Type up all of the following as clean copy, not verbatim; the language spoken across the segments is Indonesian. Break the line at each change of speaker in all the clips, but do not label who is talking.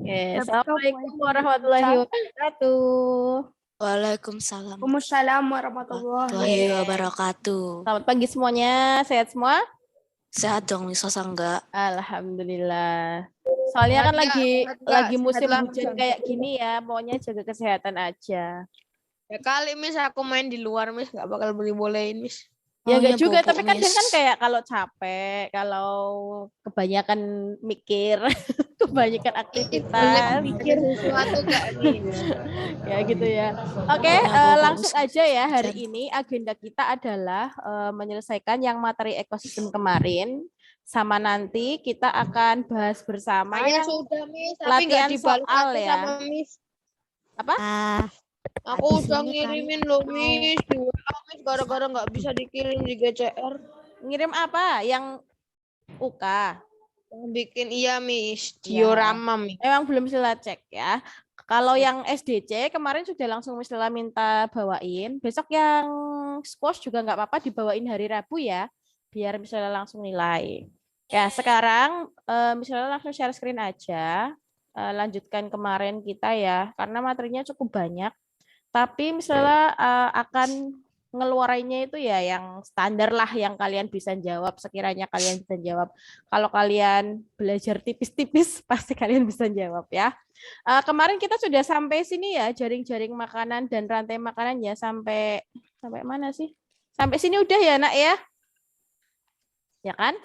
Assalamualaikum warahmatullahi wabarakatuh.
Waalaikumsalam
Waalaikumsalam warahmatullahi
wabarakatuh.
Selamat pagi semuanya, sehat semua?
Sehat dong, Sosa enggak?
Alhamdulillah. Soalnya kan lagi musim hujan kayak gini ya, pokoknya jaga kesehatan aja.
Ya kali Miss aku main di luar Miss nggak bakal bolehin Miss.
Ya enggak juga,
bubuk,
tapi kadang
Miss.
kan kayak kalau capek, kalau kebanyakan mikir, kebanyakan aktivitas.
Mikir sesuatu gak nih?
Ya gitu ya. Oke, langsung aja ya, hari ini agenda kita adalah menyelesaikan yang materi ekosistem kemarin, sama nanti kita akan bahas bersama yang
sudah Miss, tapi
latihan
nggak dibalas
soal
aku
ya.
sama Miss.
Apa?
Aku udah ngirimin loh Miss di WA Miss, gara-gara nggak bisa dikirim di GCR.
Ngirim apa? Yang UK?
Yang bikin iya Miss, diorama Miss.
Emang belum Sila cek ya. Kalau yang SDC kemarin sudah langsung Sila minta bawain. Besok yang squash juga nggak apa-apa dibawain hari Rabu ya, biar misalnya langsung nilai. Ya sekarang misalnya langsung share screen aja. Lanjutkan kemarin kita ya, karena materinya cukup banyak. Tapi misalnya akan ngeluarinnya itu ya yang standar lah yang kalian bisa jawab, sekiranya kalian bisa jawab. Kalau kalian belajar tipis-tipis pasti kalian bisa jawab ya. Kemarin kita sudah sampai sini ya, jaring-jaring makanan dan rantai makanan ya, sampai mana sih? Sampai sini udah ya Nak ya? Ya kan?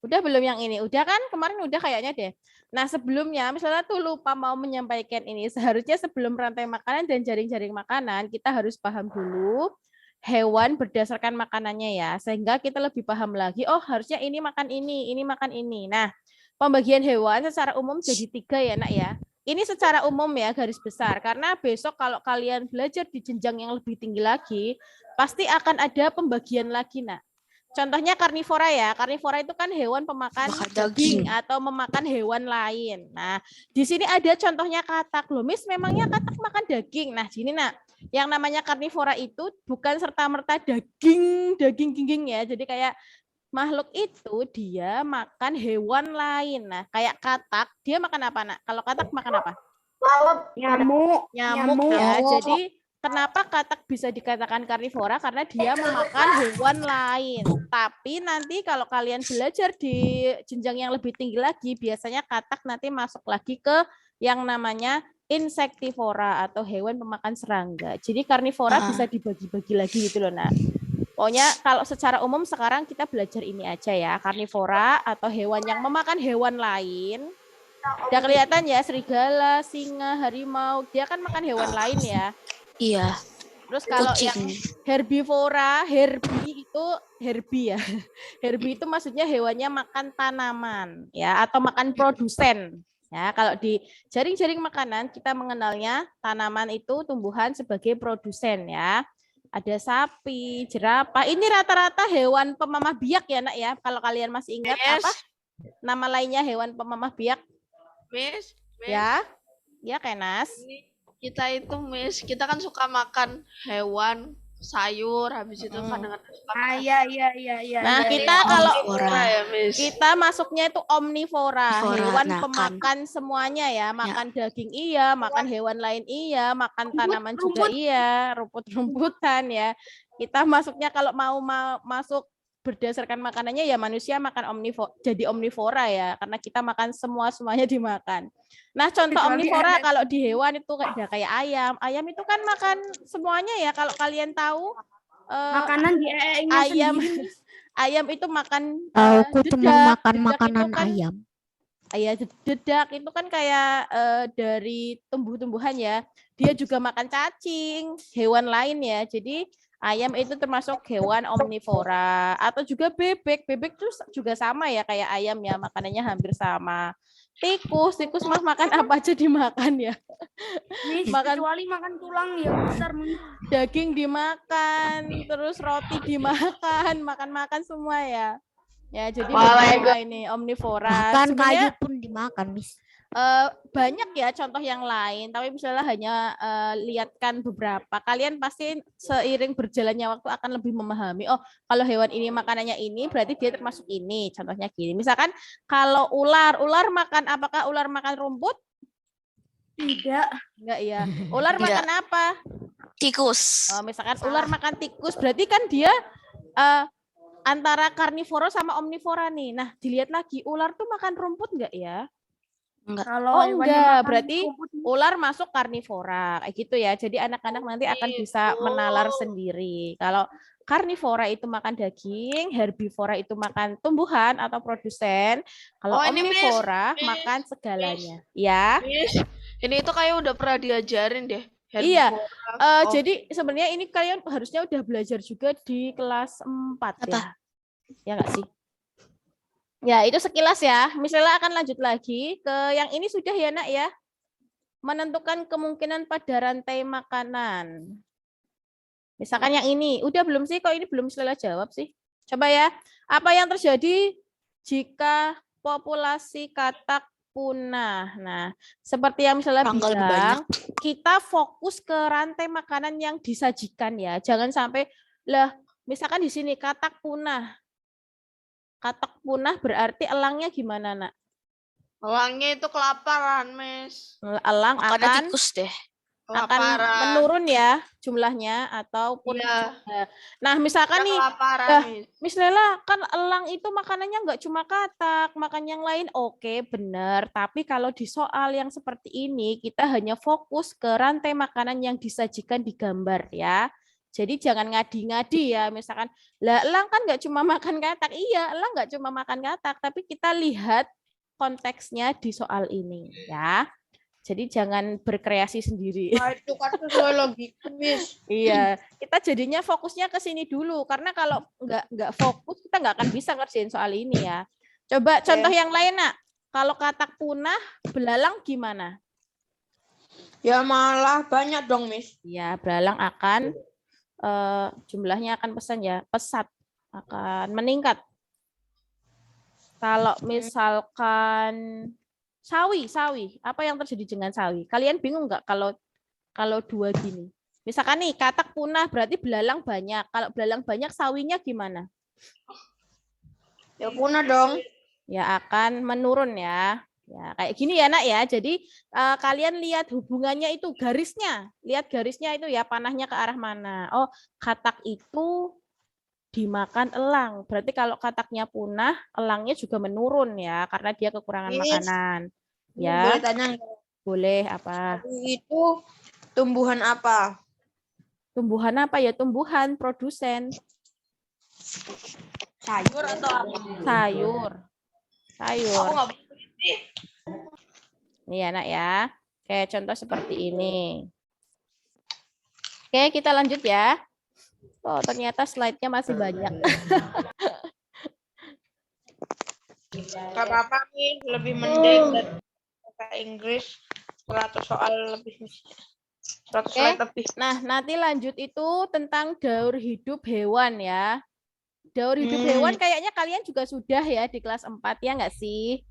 Udah belum yang ini? Udah kan? Kemarin udah kayaknya deh. Nah, sebelumnya misalnya tuh lupa mau menyampaikan ini, seharusnya sebelum rantai makanan dan jaring-jaring makanan, kita harus paham dulu hewan berdasarkan makanannya ya, sehingga kita lebih paham lagi, oh harusnya ini makan ini makan ini. Nah, pembagian hewan secara umum jadi 3 ya Nak ya. Ini secara umum ya, garis besar, karena besok kalau kalian belajar di jenjang yang lebih tinggi lagi, pasti akan ada pembagian lagi Nak. Contohnya karnivora ya. Karnivora itu kan hewan pemakan daging atau memakan hewan lain. Nah, di sini ada contohnya katak. Loh, Miss, memangnya katak makan daging? Nah, sini Nak. Yang namanya karnivora itu bukan serta-merta daging ya. Jadi kayak makhluk itu dia makan hewan lain. Nah, kayak katak, dia makan apa, Nak? Kalau katak makan apa?
Nyamuk
Ya. Jadi kenapa katak bisa dikatakan karnivora? Karena dia memakan hewan lain. Tapi nanti kalau kalian belajar di jenjang yang lebih tinggi lagi, biasanya katak nanti masuk lagi ke yang namanya insektivora atau hewan pemakan serangga. Jadi karnivora bisa dibagi-bagi lagi gitu loh, Nak. Pokoknya kalau secara umum sekarang kita belajar ini aja ya, karnivora atau hewan yang memakan hewan lain. Udah kelihatan ya, serigala, singa, harimau, dia kan makan hewan lain ya.
Iya.
Terus kalau yang herbivora, herbie ya. Herbie itu maksudnya hewannya makan tanaman ya, atau makan produsen. Ya, kalau di jaring-jaring makanan kita mengenalnya tanaman itu tumbuhan sebagai produsen ya. Ada sapi, jerapah. Ini rata-rata hewan pemamah biak ya Nak ya. Kalau kalian masih ingat apa nama lainnya hewan pemamah biak?
Miss.
Ya, Kenas.
Kita itu Miss, kita kan suka makan hewan, sayur, habis itu kadang-kadang suka makan. Iya.
Nah, kita kalau
ya, Miss.
kita masuknya itu omnivora, hewan pemakan semuanya ya, makan daging iya, makan hewan lain iya, makan tanaman juga iya, rumput-rumputan ya. Kita masuknya kalau mau masuk berdasarkan makanannya ya manusia makan omnivora ya, karena kita makan semuanya dimakan. Nah, contoh omnivora kalau di hewan itu kayak ayam. Ayam itu kan makan semuanya ya, kalau kalian tahu
makanan di
ayam sendiri. Ayam itu makan
aku cuma makan
dedak
makanan
itu kan,
ayam.
Ya, dedak itu kan kayak dari tumbuh-tumbuhan ya. Dia juga makan cacing, hewan lain ya. Jadi ayam itu termasuk hewan omnivora. Atau juga bebek. Bebek itu juga sama ya kayak ayam ya, makanannya hampir sama. Tikus mah makan apa aja dimakan ya.
Kecuali makan tulang yang besar.
Daging dimakan, terus roti dimakan, makan semua ya. Ya, jadi ini omnivora.
Bahkan kayu pun dimakan, Miss.
banyak ya contoh yang lain, tapi misalnya hanya lihatkan beberapa. Kalian pasti seiring berjalannya waktu akan lebih memahami. Oh, kalau hewan ini makanannya ini, berarti dia termasuk ini. Contohnya gini. Misalkan kalau ular makan, apakah ular makan rumput?
Tidak.
Enggak ya. Ular
Enggak.
makan apa?
Tikus.
Misalkan ular makan tikus, berarti kan dia antara karnivora sama omnivora nih. Nah, dilihat lagi, ular tuh makan rumput enggak ya?
Enggak.
Oh enggak, berarti ular masuk karnivora kayak gitu ya. Jadi anak-anak nanti akan bisa menalar sendiri. Kalau karnivora itu makan daging, herbivora itu makan tumbuhan atau produsen. Kalau
ini, Miss.
omnivora
Miss.
makan segalanya. Ya.
Miss, ini tuh kayak udah pernah diajarin deh.
Iya.
Herbivora.
Jadi sebenarnya ini kalian harusnya udah belajar juga di kelas 4 ya. Ya enggak sih? Ya, itu sekilas ya. Misalnya akan lanjut lagi ke yang ini sudah ya, Nak ya. Menentukan kemungkinan pada rantai makanan. Misalkan yang ini, udah belum sih? Kok ini belum Sela jawab sih? Coba ya. Apa yang terjadi jika populasi katak punah? Nah, seperti yang misalnya
Tanggal
bilang, kita fokus ke rantai makanan yang disajikan ya. Jangan sampai lah, misalkan di sini katak punah. Katak punah berarti elangnya gimana, Nak?
Elangnya itu kelaparan, Miss.
Elang
Makanya
akan
tikus deh.
menurun ya jumlahnya ataupun
Iya.
Nah, misalkan nih,
Kelaparan, Miss.
Miss Lela, kan elang itu makanannya nggak cuma katak, makan yang lain. Oke, benar. Tapi kalau di soal yang seperti ini, kita hanya fokus ke rantai makanan yang disajikan di gambar ya. Jadi jangan ngadi-ngadi ya, misalkan, lah elang kan nggak cuma makan katak. Iya, elang nggak cuma makan katak, tapi kita lihat konteksnya di soal ini ya. Jadi jangan berkreasi sendiri.
Nah, itu kan sesuai logika, Miss.
Iya, kita jadinya fokusnya ke sini dulu, karena kalau nggak fokus kita nggak akan bisa ngerjain soal ini ya. Coba contoh yang lain, Nak. Kalau katak punah, belalang gimana?
Ya malah banyak dong, Miss.
Ya, belalang akan jumlahnya akan pesat akan meningkat. Kalau misalkan sawi, apa yang terjadi dengan sawi? Kalian bingung nggak kalau dua gini? Misalkan nih katak punah berarti belalang banyak. Kalau belalang banyak, sawinya gimana?
Ya punah dong.
Ya akan menurun ya. Ya kayak gini ya, Nak ya. Jadi kalian lihat hubungannya itu garisnya. Lihat garisnya itu ya, panahnya ke arah mana. Oh, katak itu dimakan elang. Berarti kalau kataknya punah, elangnya juga menurun ya, karena dia kekurangan makanan. Ya.
Boleh tanya nggak?
Boleh, apa?
Itu tumbuhan apa?
Tumbuhan apa ya? Tumbuhan produsen.
Sayur atau apa?
Sayur.
Aku nggak
Nih ya, Nak ya. Oke, contoh seperti ini. Oke, kita lanjut ya. Oh, ternyata slide-nya masih banyak.
Gak apa-apa nih, lebih mending dari bahasa Inggris 100 soal lebih. 100 slide lebih.
Nah, nanti lanjut itu tentang daur hidup hewan ya. Daur hidup hewan kayaknya kalian juga sudah ya di kelas 4 ya nggak sih?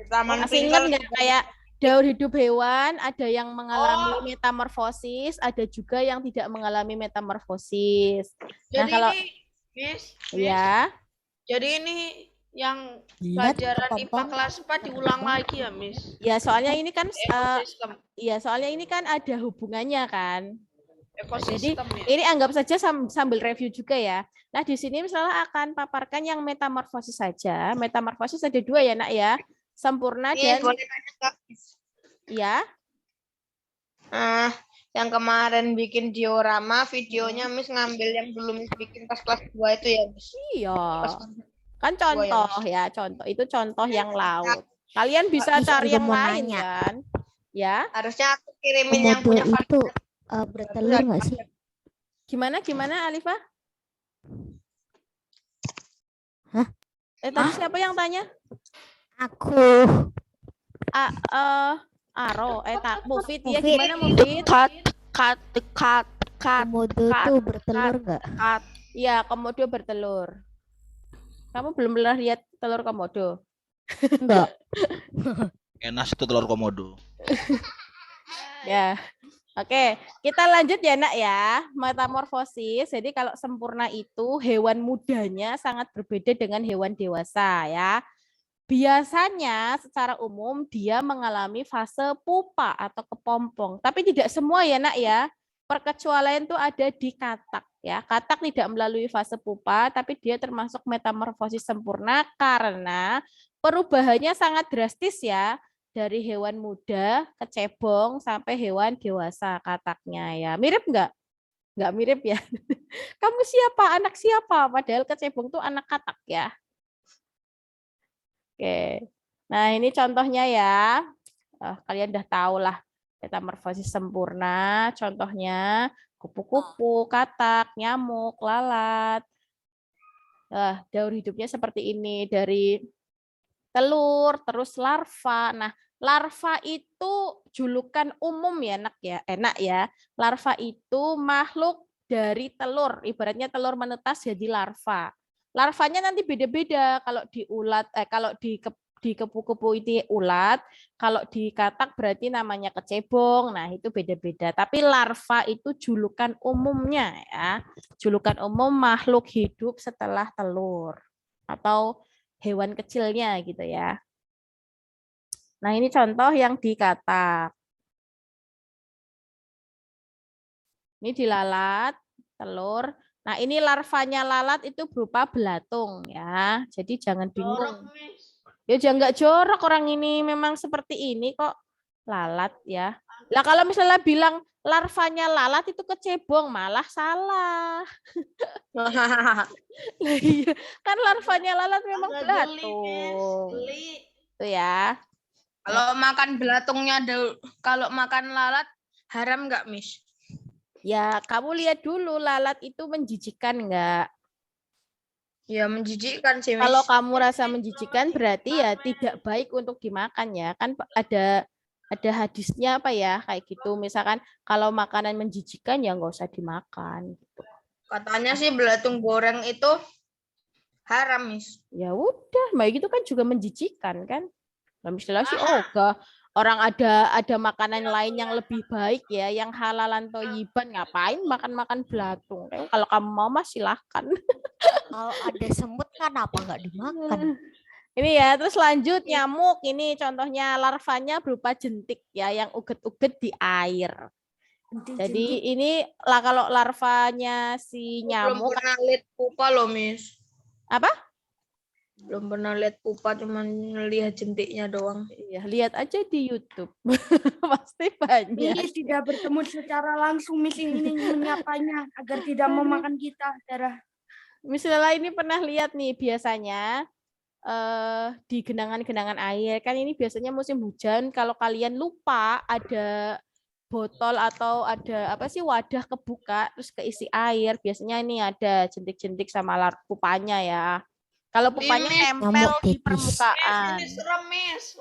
Masih ingat nggak kayak daur hidup hewan, ada yang mengalami metamorfosis, ada juga yang tidak mengalami metamorfosis.
Jadi
Nah, kalau
ini, Miss,
ya,
jadi ini yang
Lihat
pelajaran IPA
kepompong.
kelas 4 diulang lagi ya, Miss?
ya soalnya ini kan
Ekosistem.
soalnya ini kan ada hubungannya kan. Jadi
Ekosistem ya.
ini anggap saja sambil review juga ya. Nah, di sini misalnya akan paparkan yang metamorfosis saja. Metamorfosis ada dua ya, Nak ya. Sempurna dan
Boleh tanya nggak, Miss?
ya.
Yang kemarin bikin diorama, videonya Miss ngambil yang belum Miss bikin pas kelas 2 itu ya, Miss?
Iya.
Pas
Kan contoh ya, contoh. Itu contoh yang laut. Kalian bisa
Bisa
cari
juga
yang
mau
lain
nanya.
kan? Ya.
harusnya aku kirimin yang
Komodo
punya
itu bertelur nggak sih?
Gimana Alifah?
Hah?
Tadi siapa yang tanya?
Aku.
Aro, Mufid ya,
Mufid.
gimana Mufid?
cut.
Komodo itu bertelur nggak?
Iya, komodo bertelur. Kamu belum pernah lihat telur komodo?
Enggak.
Enas itu telur komodo.
Ya. Oke, kita lanjut ya nak ya. Metamorfosis. Jadi kalau sempurna itu hewan mudanya sangat berbeda dengan hewan dewasa ya. Biasanya secara umum dia mengalami fase pupa atau kepompong. Tapi tidak semua ya nak ya. Perkecualian itu ada di katak ya. Katak tidak melalui fase pupa, tapi dia termasuk metamorfosis sempurna karena perubahannya sangat drastis ya. Dari hewan muda ke cebong sampai hewan dewasa kataknya ya. Mirip nggak? Nggak mirip ya. Kamu siapa? Anak siapa? Padahal kecebong tuh anak katak ya. Oke. Nah, ini contohnya ya. Kalian udah tahu lah metamorfosis sempurna. Contohnya kupu-kupu, katak, nyamuk, lalat. Daur hidupnya seperti ini dari telur, terus larva. Nah, larva itu julukan umum ya, enak ya. Larva itu makhluk dari telur, ibaratnya telur menetas jadi larva. Larvanya nanti beda-beda. Kalau di ulat, kalau di kupu-kupu itu ulat, kalau di katak berarti namanya kecebong. Nah, itu beda-beda. Tapi larva itu julukan umumnya ya. Julukan umum makhluk hidup setelah telur atau hewan kecilnya gitu ya. Nah, ini contoh yang di katak. Ini di lalat, telur. Nah, ini larvanya lalat itu berupa belatung ya. Jadi jangan bingung. Ya jangan nggak jorok, orang ini memang seperti ini kok. Lalat ya. Lah kalau misalnya bilang larvanya lalat itu kecebong, malah salah. Lah iya, kan larvanya lalat memang belatung. Itu ya.
Kalau makan belatungnya, kalau makan lalat haram nggak, Miss?
Ya, kamu lihat dulu lalat itu menjijikan nggak?
Ya menjijikkan sih, Miss.
Kalau kamu rasa menjijikan berarti ya tidak baik untuk dimakan ya. Kan ada hadisnya apa ya kayak gitu. Misalkan kalau makanan menjijikan ya nggak usah dimakan. Gitu.
Katanya sih belatung goreng itu haram, Miss.
Ya udah, baik itu kan juga menjijikan kan. Nah, misalnya sih orang ada makanan lain yang lebih baik ya, yang halalan toyiban, ngapain makan-makan belatung? Kalau kamu mau mah silahkan.
Kalau ada semut kan apa nggak dimakan?
Ini ya, terus lanjut nyamuk. Ini contohnya larvanya berupa jentik ya, yang uget-uget di air. Jadi ini lah kalau larvanya si nyamuk.
Belum pernah lihat pupa loh, Miss.
Apa?
Belum pernah lihat pupa, cuma lihat jentiknya doang.
Iya, lihat aja di YouTube. Pasti banyak.
Miss tidak bertemu secara langsung, Miss ingin menyapanya agar tidak memakan kita, darah.
Misalnya ini pernah lihat nih biasanya di genangan-genangan air. Kan ini biasanya musim hujan, kalau kalian lupa ada botol atau ada apa sih wadah kebuka terus keisi air, biasanya ini ada jentik-jentik sama pupanya ya. Kalau pupanya nempel di permukaan.
Ini serem, Miss.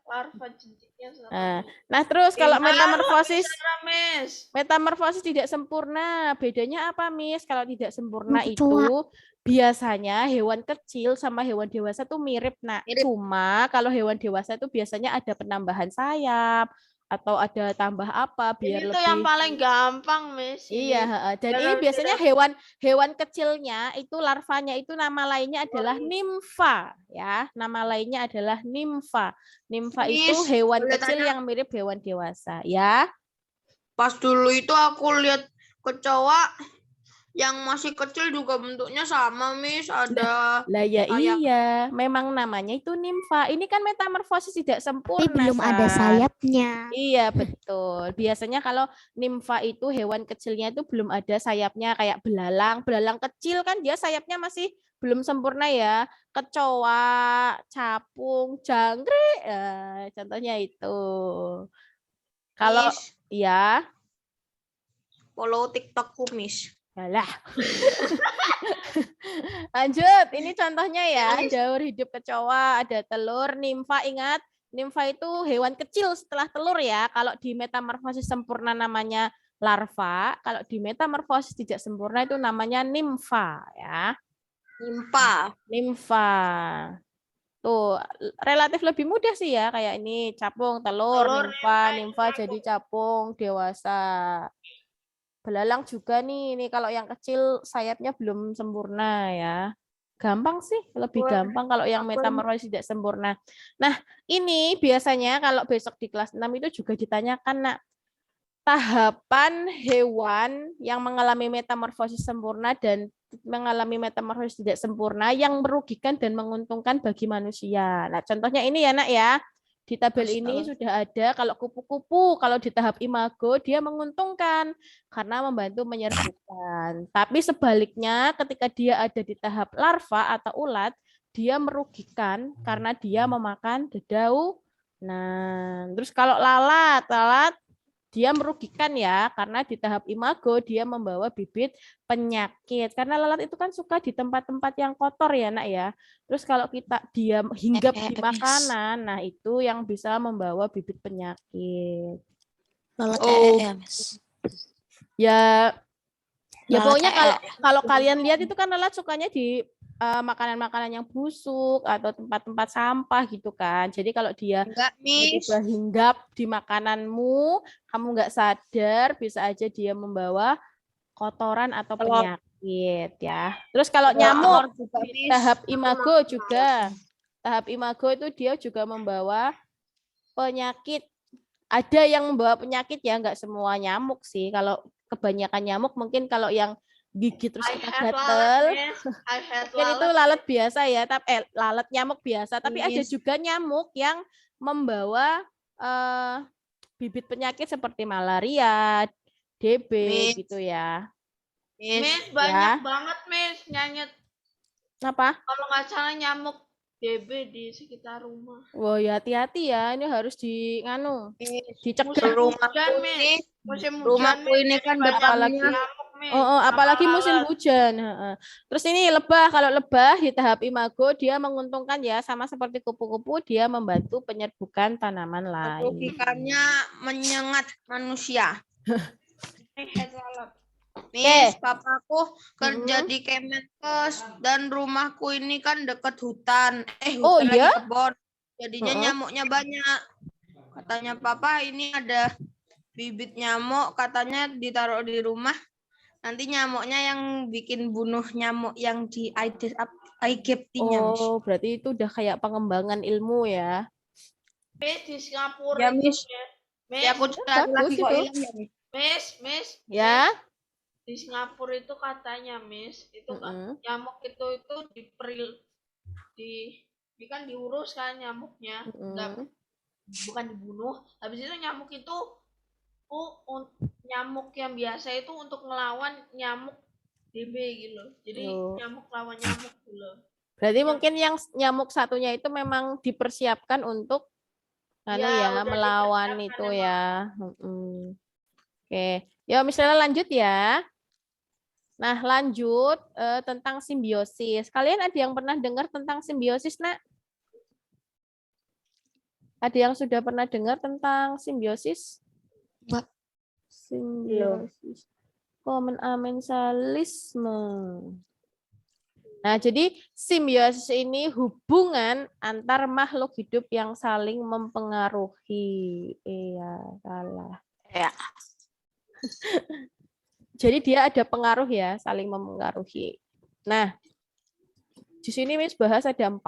Larva jentiknya serem.
Nah, terus kalau metamorfosis
Serem, Miss.
metamorfosis tidak sempurna, bedanya apa, Miss? Kalau tidak sempurna
Kecoa.
itu biasanya hewan kecil sama hewan dewasa tuh mirip, nak.
Mirip.
Cuma kalau hewan dewasa itu biasanya ada penambahan sayap atau ada tambah apa biar
Ini
lebih.
tuh yang paling gampang, Miss.
Iya, dan ini
Kalau
biasanya hewan kecilnya itu larvanya itu nama lainnya adalah nimfa ya. Nama lainnya adalah nimfa. Nimfa itu
Miss,
hewan
boleh
kecil
tanya?
yang mirip hewan dewasa ya.
Pas dulu itu aku lihat kecoa yang masih kecil juga bentuknya sama, Miss. Ada
Lah ya
sayap.
iya, memang namanya itu nimfa. Ini kan metamorfosis tidak sempurna.
Tapi belum ada
San.
sayapnya.
Iya, betul. Biasanya kalau nimfa itu hewan kecilnya itu belum ada sayapnya kayak belalang. Belalang kecil kan dia sayapnya masih belum sempurna ya. Kecoa, capung, jangkrik. Contohnya itu. Kalau
Miss,
ya,
follow TikTokku, Miss.
yalah. Lanjut, ini contohnya ya, daur hidup kecoa, ada telur, nimfa, ingat, nimfa itu hewan kecil setelah telur ya, kalau di metamorfosis sempurna namanya larva, kalau di metamorfosis tidak sempurna itu namanya nimfa ya.
Nimpa.
Nimfa. Tuh, relatif lebih mudah sih ya, kayak ini capung, telur,
Telur,
nimfa jadi capung, dewasa. Belalang juga nih, ini kalau yang kecil sayapnya belum sempurna ya. Gampang sih, lebih
Wah,
gampang kalau yang
aku
metamorfosis tidak sempurna. Nah, ini biasanya kalau besok di kelas 6 itu juga ditanyakan, Nak, tahapan hewan yang mengalami metamorfosis sempurna dan mengalami metamorfosis tidak sempurna yang merugikan dan menguntungkan bagi manusia. Nah, contohnya ini ya, Nak ya. Di tabel ini sudah ada kalau kupu-kupu, kalau di tahap imago dia menguntungkan karena membantu menyerbukan. Tapi sebaliknya ketika dia ada di tahap larva atau ulat, dia merugikan karena dia memakan dedaunan. Nah, terus kalau lalat dia merugikan ya, karena di tahap imago dia membawa bibit penyakit. Karena lalat itu kan suka di tempat-tempat yang kotor ya, Nak ya. Terus kalau dia hinggap di makanan, nah itu yang bisa membawa bibit penyakit.
Lalat ya, Miss.
Ya
Lalat
pokoknya kalau kalian lihat itu kan lalat sukanya di makanan-makanan yang busuk atau tempat-tempat sampah gitu kan. Jadi kalau dia
Enggak, Miss.
tiba hinggap di makananmu, kamu nggak sadar, bisa aja dia membawa kotoran atau penyakit ya. Terus kalau nyamuk di tahap imago juga, tahap imago itu dia juga membawa penyakit. Ada yang membawa penyakit ya, nggak semua nyamuk sih. Kalau kebanyakan nyamuk mungkin kalau yang gigit terus kita gatel, mungkin itu lalat biasa ya, tapi lalat nyamuk biasa. Tapi ada juga nyamuk yang membawa bibit penyakit seperti malaria, DB gitu ya.
Miss, banyak banget Miss nyanyet.
Apa?
Kalau nggak salah nyamuk DB di sekitar rumah.
Wah, ya hati-hati ya, ini harus dicegah.
Rumahku ini kan depannya
Apalagi musim hujan. Terus ini lebah, kalau lebah di tahap imago dia menguntungkan ya, sama seperti kupu-kupu dia membantu penyerbukan tanaman lain.
Merugikannya menyengat manusia. Miss, papaku kerja di Kemenkes dan rumahku ini kan dekat hutan. Hutan lagi kebon. Jadinya nyamuknya banyak. Katanya papa ini ada bibit nyamuk, katanya ditaruh di rumah. Nanti nyamuknya yang bikin bunuh nyamuk yang di Aegyptinya.
Oh, berarti itu udah kayak pengembangan ilmu ya.
Miss, di Singapura ya, Miss. Ya, aku cari lagi kok ilmunya, Miss.
Ya.
Di Singapura itu katanya, Miss, itu nyamuk itu kan diurus kan nyamuknya, bukan dibunuh. Habis itu nyamuk itu nyamuk yang biasa itu untuk ngelawan nyamuk DB gitu. Jadi nyamuk lawan nyamuk gitu.
Berarti mungkin yang nyamuk satunya itu memang dipersiapkan untuk melawan itu ya. Oke. Ya, misalnya lanjut ya. Nah, lanjut tentang simbiosis. Kalian ada yang pernah dengar tentang simbiosis, Nak? Ada yang sudah pernah dengar tentang simbiosis?
Enggak.
Simbiosis. Komensalisme. Nah, jadi simbiosis ini hubungan antar makhluk hidup yang saling mempengaruhi. Iya, salah.
Ya.
Jadi dia ada pengaruh ya, saling mempengaruhi. Nah, di sini Miss bahas ada 4.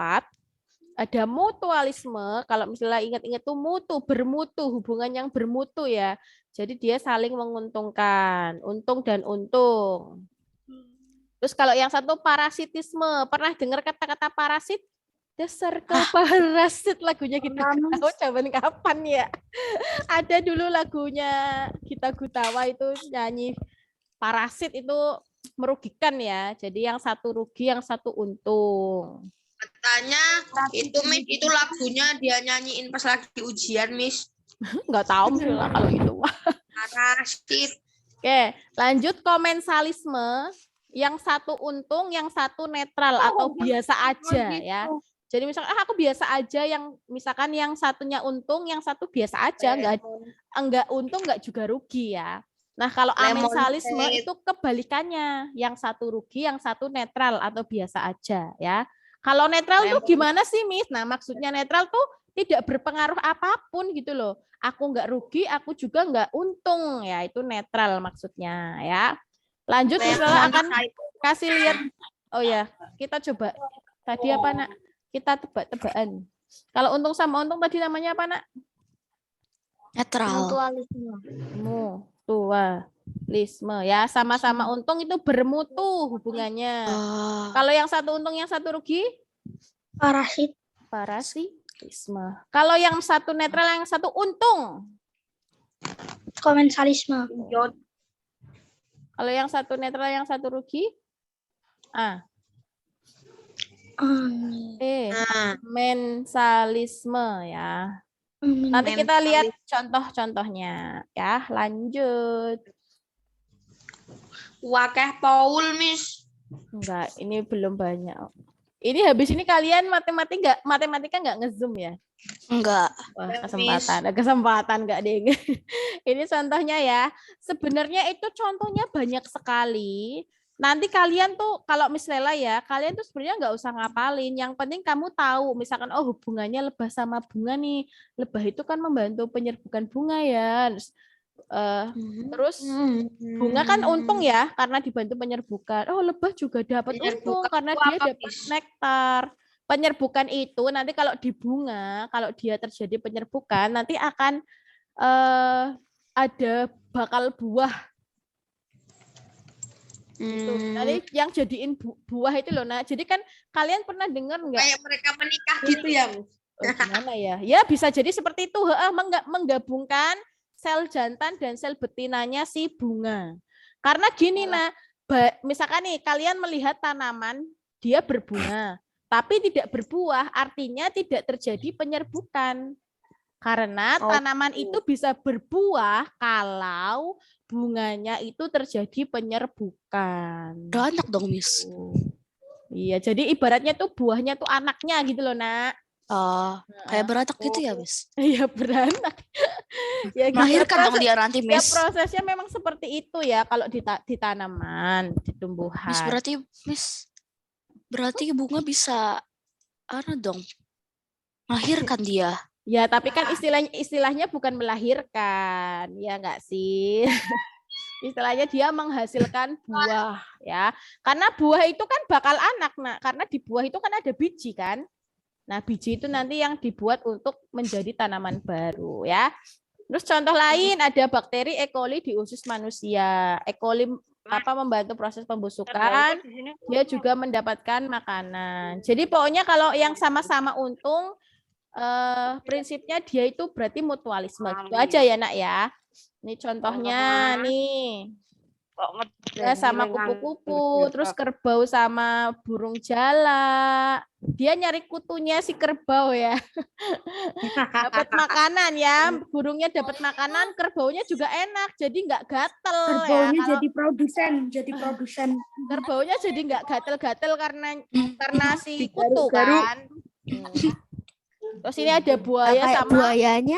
Ada mutualisme, kalau misalnya ingat-ingat tuh bermutu, hubungan yang bermutu ya. Jadi dia saling menguntungkan, untung dan untung. Terus kalau yang satu parasitisme, pernah dengar kata-kata parasit? Dasar kau parasit, lagunya kita tahu zaman kapan ya? Ada dulu lagunya Gita Gutawa itu nyanyi parasit itu merugikan ya. Jadi yang satu rugi, yang satu untung.
Katanya itu Miss, itu lagunya dia nyanyiin pas lagi ujian, Miss.
Nggak tahu misalnya kalau itu.
Parasit.
Oke, lanjut komensalisme. Yang satu untung, yang satu netral atau biasa aja ya. Jadi misalkan aku biasa aja, yang misalkan yang satunya untung, yang satu biasa aja, enggak untung, enggak juga rugi ya. Nah, kalau amensalisme itu kebalikannya, yang satu rugi, yang satu netral atau biasa aja ya. Kalau netral tuh gimana sih, Miss? Nah, maksudnya netral tuh tidak berpengaruh apapun gitu loh. Aku nggak rugi, aku juga nggak untung. Ya, itu netral maksudnya ya. Lanjut, Miss Lola akan kasih lihat. Oh ya, kita coba. Tadi apa, Nak? Kita tebak-tebakan. Kalau untung sama untung tadi namanya apa, Nak?
Netral.
Mutualisme ya, sama-sama untung itu bermutu hubungannya. Kalau yang satu untung, yang satu rugi? Parasitisme. Kalau yang satu netral, yang satu untung?
Komensalisme.
Kalau yang satu netral, yang satu rugi? Mensalisme ya. Nanti kita lihat contoh-contohnya ya. Lanjut.
Wakeh Paul, Miss.
Enggak, ini belum banyak. Ini habis ini kalian matematika nggak ngezoom ya?
Enggak.
Wah, kesempatan nggak deh. Ini contohnya ya. Sebenarnya itu contohnya banyak sekali. Nanti kalian tuh kalau misalnya ya, kalian tuh sebenarnya nggak usah ngapalin. Yang penting kamu tahu, misalkan oh hubungannya lebah sama bunga nih. Lebah itu kan membantu penyerbukan bunga ya. Terus bunga kan untung ya karena dibantu penyerbukan. Oh, lebah juga dapat untung karena dia dapat nektar. Penyerbukan itu nanti kalau di bunga, kalau dia terjadi penyerbukan, nanti akan ada bakal buah. Gitu. Nanti yang jadiin buah itu loh. Nah, jadi kan kalian pernah dengar nggak?
Kayak mereka menikah gitu ya.
Gimana ya? Ya bisa jadi seperti itu. Menggabungkan sel jantan dan sel betinanya si bunga. Karena gini, misalkan nih kalian melihat tanaman dia berbunga, tapi tidak berbuah, artinya tidak terjadi penyerbukan. Karena tanaman itu bisa berbuah kalau bunganya itu terjadi penyerbukan.
Beranak dong, Miss.
Iya, jadi ibaratnya tuh buahnya tuh anaknya gitu loh, Nak.
Kayak beranak gitu ya, Miss?
Iya, beranak. Ya,
melahirkan dong dia nanti,
ya,
Miss.
prosesnya memang seperti itu ya kalau di tanaman, di tumbuhan.
Miss, berarti bunga bisa dong melahirkan dia.
Ya, tapi kan istilahnya bukan melahirkan, ya enggak sih? Istilahnya dia menghasilkan buah, ya. Karena buah itu kan bakal anak, Nak. Karena di buah itu kan ada biji kan. Nah, biji itu nanti yang dibuat untuk menjadi tanaman baru, ya. Terus contoh lain ada bakteri E. coli di usus manusia. E. coli membantu proses pembusukan, dia juga mendapatkan makanan. Jadi pokoknya kalau yang sama-sama untung, prinsipnya dia itu berarti mutualisme. Itu aja ya, Nak ya. Ini contohnya nih. Ya, sama kupu-kupu, terus kerbau sama burung jala. Dia nyari kutunya si kerbau ya. Dapat makanan ya, burungnya dapat makanan, kerbaunya juga enak, jadi nggak gatel.
Kerbaunya
ya.
jadi produsen.
Kerbaunya jadi nggak gatel-gatel karena si kutu kan. Terus ini ada buaya sama
buayanya.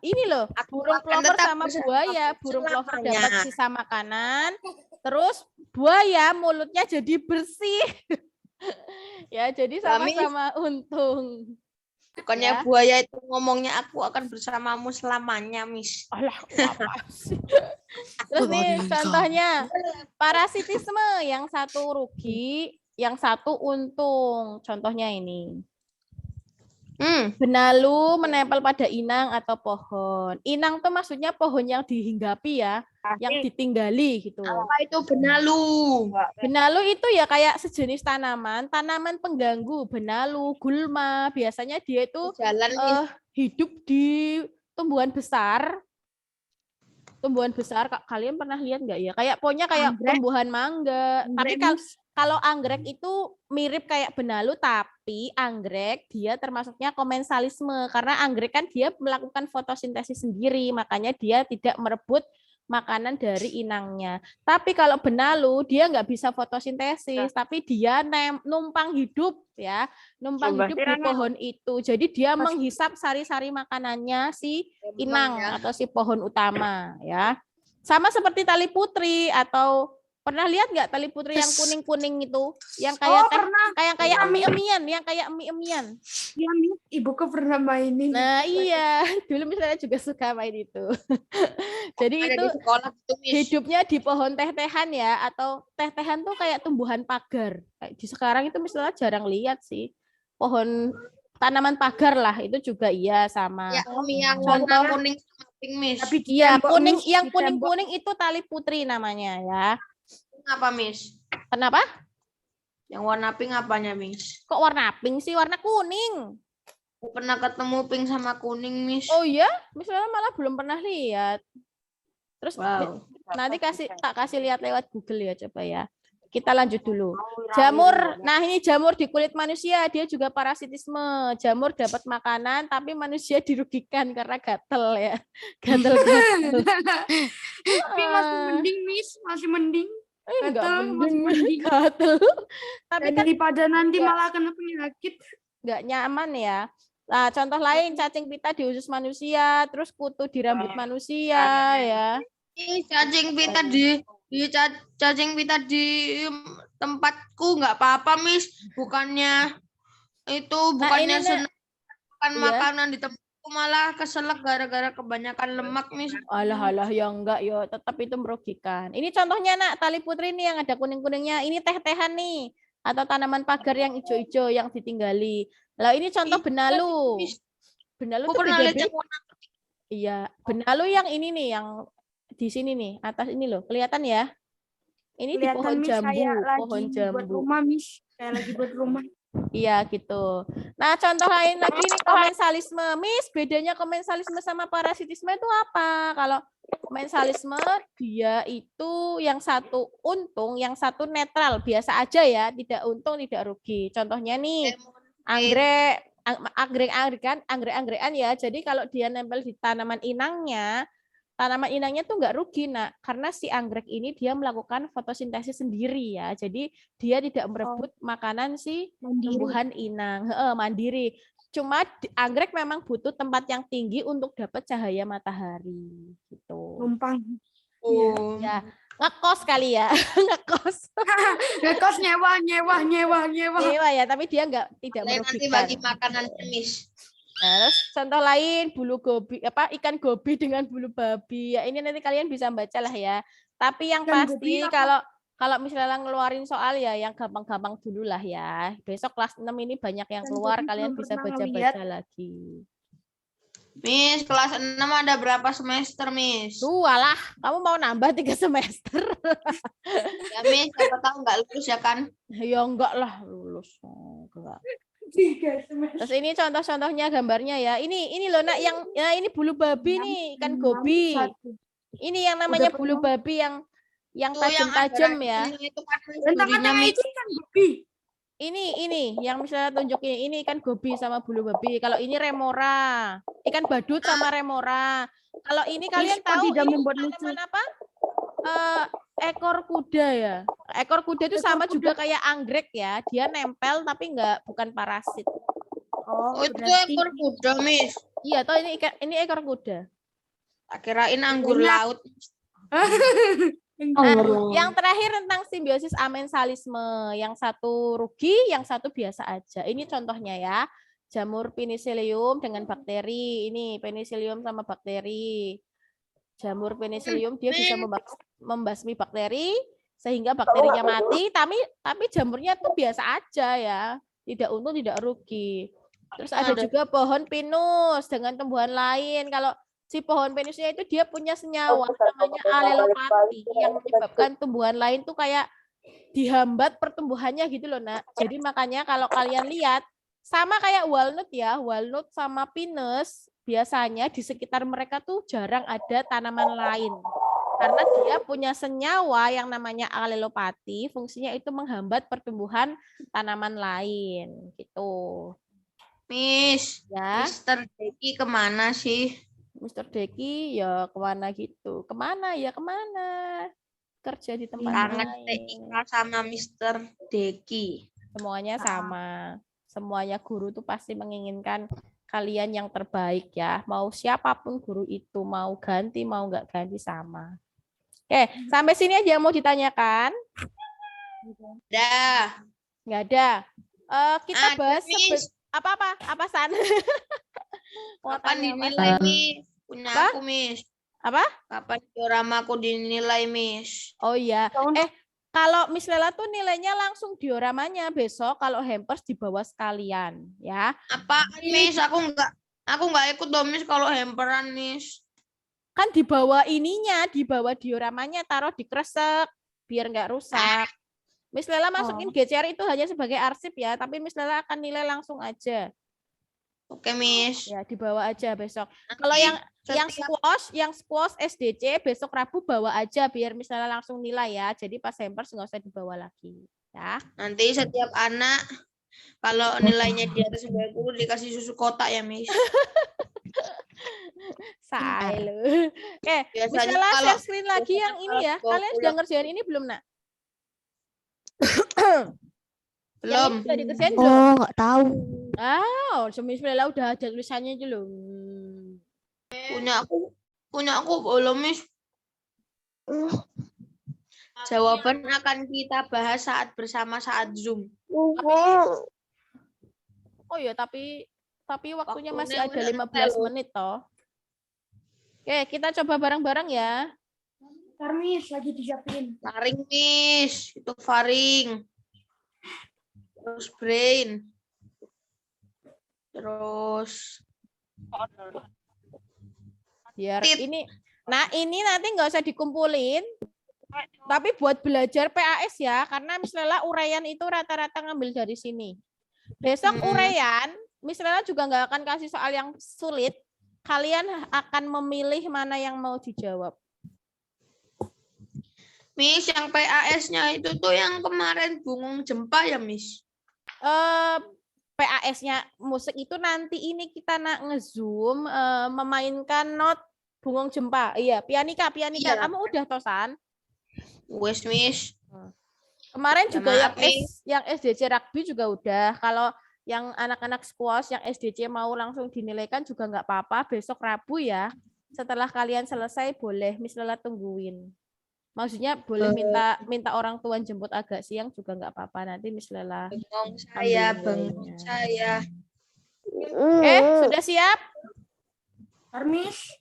Ini loh, burung plover sama buaya. Burung plover dapat sisa makanan, terus buaya mulutnya jadi bersih. Ya, jadi sama-sama untung.
Bukannya buaya itu ngomongnya aku akan bersamamu selamanya, Miss.
Alah, apa sih? Terus nih contohnya parasitisme, yang satu rugi, yang satu untung. Contohnya ini. Benalu menempel pada inang atau pohon. Inang tuh maksudnya pohon yang dihinggapi ya, yang ditinggali gitu.
Apa itu benalu?
Benalu itu ya kayak sejenis tanaman pengganggu. Benalu, gulma, biasanya dia itu hidup di tumbuhan besar. Tumbuhan besar, kalian pernah lihat nggak ya? Kayak pokoknya kayak tumbuhan mangga. Tapi kalau anggrek itu mirip kayak benalu, tapi anggrek dia termasuknya komensalisme karena anggrek kan dia melakukan fotosintesis sendiri, makanya dia tidak merebut makanan dari inangnya. Tapi kalau benalu dia nggak bisa fotosintesis, tapi dia numpang hidup ya, numpang hidup di pohon itu. Jadi dia menghisap sari-sari makanannya si inang atau si pohon utama ya. Sama seperti tali putri atau Pernah lihat nggak tali putri yang
Yes.
kuning-kuning itu? Yang
Oh,
kayak teh,
pernah.
kayak emi-emian, yang kayak emi-emian.
Iya, Miss. Ibuku pernah mainin.
Nah, iya. Dulu misalnya juga suka main itu. Jadi
Ada
itu
di sekolah gitu, Miss.
hidupnya di pohon teh-tehan ya, atau teh-tehan tuh kayak tumbuhan pagar. Kayak di sekarang itu misalnya jarang lihat sih. Pohon tanaman pagar lah, itu juga iya sama.
Ya, yang warna
Contoh,
kuning sama pink, Miss.
Tapi di
iya,
tembok,
kuning,
Miss,
yang
di tembok.
kuning-kuning itu tali putri namanya ya.
Apa, Miss?
Kenapa?
Yang warna pink apanya, Miss?
Kok warna pink sih? Warna kuning.
Aku pernah ketemu pink sama kuning, Miss.
Oh iya, misalnya malah belum pernah lihat. Terus
Wow.
nanti tak kasih lihat lewat Google ya, coba ya. Kita lanjut dulu. Jamur, nah ini jamur di kulit manusia, dia juga parasitisme. Jamur dapat makanan, tapi manusia dirugikan karena gatel ya. Gatel-gatel.
Tapi masih mending, Miss. Masih mending.
Enggak
Gatel,
mending,
masih mending.
gatel. Tapi kan
Daripada nanti
enggak.
malah kena penyakit.
nggak nyaman ya. Nah, contoh lain cacing pita di usus manusia, terus kutu di rambut manusia ya.
Ih, cacing pita cacing pita di tempatku nggak apa-apa, Miss. Bukannya
ini, Nek.
senang makan
Iya.
makanan di tempatku, malah keselak gara-gara kebanyakan lemak, Miss.
Alah ya enggak ya, tetap itu merugikan. Ini contohnya Nak, tali putri nih yang ada kuning-kuningnya. Ini teh-tehan nih atau tanaman pagar yang hijau-hijau yang ditinggali. Lah ini contoh benalu. Benalu
Aku
tuh
pernah lihat
beda-beda.
yang warna
Iya, benalu yang ini nih, yang di sini nih, atas ini loh. Kelihatan ya? Ini di
Kelihatan,
pohon
Miss,
jambu,
saya
pohon
lagi buat
jambu.
rumah, Miss. Saya lagi buat rumah.
Iya gitu. Nah contoh lain lagi nih komensalisme. Miss, bedanya komensalisme sama parasitisme itu apa? Kalau komensalisme dia itu yang satu untung, yang satu netral, biasa aja ya, tidak untung tidak rugi. Contohnya nih anggrek-anggrek ya. Jadi kalau dia nempel di tanaman inangnya tuh nggak rugi, Nak, karena si anggrek ini dia melakukan fotosintesis sendiri ya. Jadi dia tidak merebut makanan si tumbuhan inang, mandiri. Cuma anggrek memang butuh tempat yang tinggi untuk dapat cahaya matahari gitu.
Numpang.
Ya, ngekos kali ya, ngekos.
Ngekos nyewa.
Nyewa ya, tapi dia tidak
nanti
merugikan.
bagi makanannya, Miss.
Nah, terus contoh lain ikan gobi dengan bulu babi. Ya ini nanti kalian bisa baca lah ya. Tapi yang
Ikan
pasti
gobi apa?
kalau misalnya ngeluarin soal ya yang gampang-gampang dulu lah ya. Besok kelas 6 ini banyak yang
Ikan
keluar,
gobi
kalian
belum
bisa
pernah
baca-baca lagi.
Miss, kelas 6 ada berapa semester, Miss?
Alah, kamu mau nambah 3 semester?
Ya, Miss, siapa tahu nggak lulus ya kan?
Ya enggak lah, lulus. Enggak.
3 semester.
Terus ini contoh-contohnya gambarnya ya. Ini loh Nak, yang ya ini bulu babi nih, ikan gobi. Ini yang namanya bulu babi yang
Itu yang
tajam-tajam
ada
ya.
racunnya itu kan
Dan
durinya,
tengah-tengah
Miss.
itu kan gobi.
Ini yang misalnya tunjukin ini ikan gobi sama bulu babi. Kalau ini remora, ikan badut sama remora. Kalau ini kalian
Kok
tahu
tidak
ini
membuat lucu?
tanaman apa? Ekor kuda ya. Ekor kuda itu sama juga kayak anggrek ya. Dia nempel tapi bukan parasit.
Oh, itu
berarti
ekor kuda, Miss.
Iya, toh ini ekor kuda.
Tak kirain anggur
Banyak.
laut.
Yang terakhir tentang simbiosis amensalisme. Yang satu rugi, yang satu biasa aja. Ini contohnya ya. Jamur penicillium dengan bakteri. Ini penicillium sama bakteri. Jamur penicillium dia bisa membasmi bakteri sehingga bakterinya mati, tapi jamurnya tuh biasa aja ya. Tidak untung, tidak rugi. Terus ada juga pohon pinus dengan tumbuhan lain. Kalau si pohon pinusnya itu dia punya senyawa namanya alelopati yang menyebabkan tumbuhan lain tuh kayak dihambat pertumbuhannya gitu loh, Nak. Jadi makanya kalau kalian lihat sama kayak walnut ya, walnut sama pinus biasanya di sekitar mereka tuh jarang ada tanaman lain. Karena dia punya senyawa yang namanya alelopati, fungsinya itu menghambat pertumbuhan tanaman lain gitu.
Miss,
Ya.
Mr. Deki kemana sih?
Mr. Deki ya kemana gitu. Kemana? Kerja di tempat
Kangen
lain.
Ika sama Mr. Deki.
Semuanya sama. Semuanya guru tuh pasti menginginkan kalian yang terbaik ya. Mau siapapun guru itu, mau ganti, mau nggak ganti sama. Oke, sampai sini aja yang mau ditanyakan.
Dah.
Nggak ada. Kita
Ada,
bahas
Miss.
apa San? Mau
Kapan
tanya, Mas?
dinilai, Miss? Punya
Apa?
aku, Miss.
Apa?
Kapan diorama aku dinilai, Miss?
Oh iya. Kalau Miss Lela tuh nilainya langsung dioramanya besok, kalau hampers dibawa sekalian, ya.
Apaan, Miss? Aku nggak ikut dong, Miss, kalau hamperan, Miss.
Kan dibawa ininya, dibawa dioramanya, taruh di kresek biar nggak rusak. Miss Lela masukin GCR itu hanya sebagai arsip ya, tapi Miss Lela akan nilai langsung aja.
Oke, Miss.
Ya, dibawa aja besok.
Nanti
Kalau yang
setiap-
squash SDC besok Rabu bawa aja biar misalnya langsung nilai ya. Jadi pas hampers nggak usah dibawa lagi, ya.
nanti setiap anak kalau nilainya di atas 90 dikasih susu kotak ya, Miss.
Say lu. Oke,
Biasanya
misalnya
kalau-
share screen lagi yang ini ya.
kalau
Kalian sudah ngerjain ini belum, Nak? Yang
Belum.
ini sudah dikerjain belum?
Oh, nggak tahu.
Semisal udah ada tulisannya belum?
Punya aku belum, Miss. Jawaban akan kita bahas saat bersama saat Zoom.
Oh iya, tapi waktunya masih
Waktunya
ada
udah
15
loh.
menit toh. Oke, kita coba bareng-bareng ya.
Ntar, Miss, lagi disiapin.
Faring, Miss. Itu faring. Terus brain. Terus
Biar
Tit.
ini. Nah, ini nanti nggak usah dikumpulin. Tapi buat belajar PAS ya, karena misalnya uraian itu rata-rata ngambil dari sini. Besok uraian, misalnya juga nggak akan kasih soal yang sulit. Kalian akan memilih mana yang mau dijawab.
Miss, yang PAS-nya itu tuh yang kemarin bungung jempa ya, Miss?
PAS-nya musik itu nanti ini kita nak nge-zoom memainkan not bungung jempa. Iya, pianika.
Iya.
Kamu udah tosan?
Wes, Miss.
Kemarin
Ya,
juga
maaf, Miss.
yang SDC rugby juga udah. Kalau yang anak-anak squash yang SDC mau langsung dinilaikan juga nggak apa-apa. Besok Rabu ya. Setelah kalian selesai boleh misalnya tungguin. Maksudnya boleh minta orang tua jemput agak siang juga nggak apa-apa. Nanti misalnya.
Bengong
nilainya.
saya.
Sudah siap?
Miss,